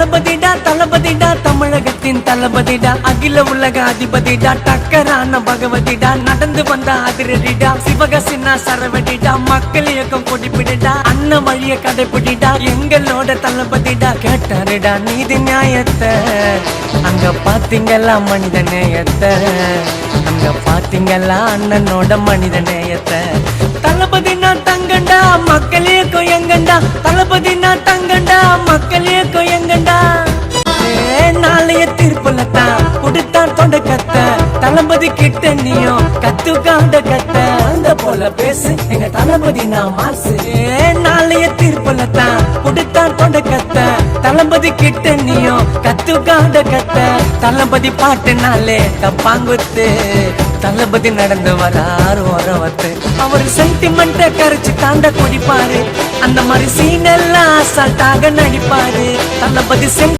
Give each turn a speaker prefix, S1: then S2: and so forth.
S1: தளபதிடா தமிழகத்தின் தளபதிடா அகில உலக அதிபதிடா டக்கரான பகவதிடா நடந்து வந்த அதிரடிடா சிவகசின்னா சரவடிடா மக்கள் இயக்கம் கொடிப்பிடிடா அண்ணன் வழிய கடைப்பிடிடா எங்களோட தளபதிடா கேட்டாருடா நீதி நியாயத்தை அங்க பாத்தீங்களா மனித நேயத்தை அங்க பாத்தீங்களா அண்ணனோட மனித நேயத்தை தளபதினா தங்கண்டா மக்களே கொயங்கண்டா தளபதினா தங்கண்டா மக்களே கொயங்கண்டா நாளைய தீர்ப்புலத்தான் கொடுத்தான் தொடக்கத்த தளபதி கிட்ட நீயும் கத்துக்காண்ட கத்த அந்த போல பேசு எங்க தளபதி நான் மாசு நாளைய தீர்ப்புலத்தான் கொடுத்தான் தொடக்கத்த தளபதி கிட்ட நீயும் கத்துக்காண்ட கத்த தளபதி பாட்டுனாலே தப்பாங்குத்து தளபதி நடந்து வராரு வரவத்து அவர் சென்டிமெண்ட கரைச்சு தாண்ட குடிப்பாரு அந்த மாதிரி சீன் எல்லாம் அசால்ட்டாக நடிப்பாரு தளபதி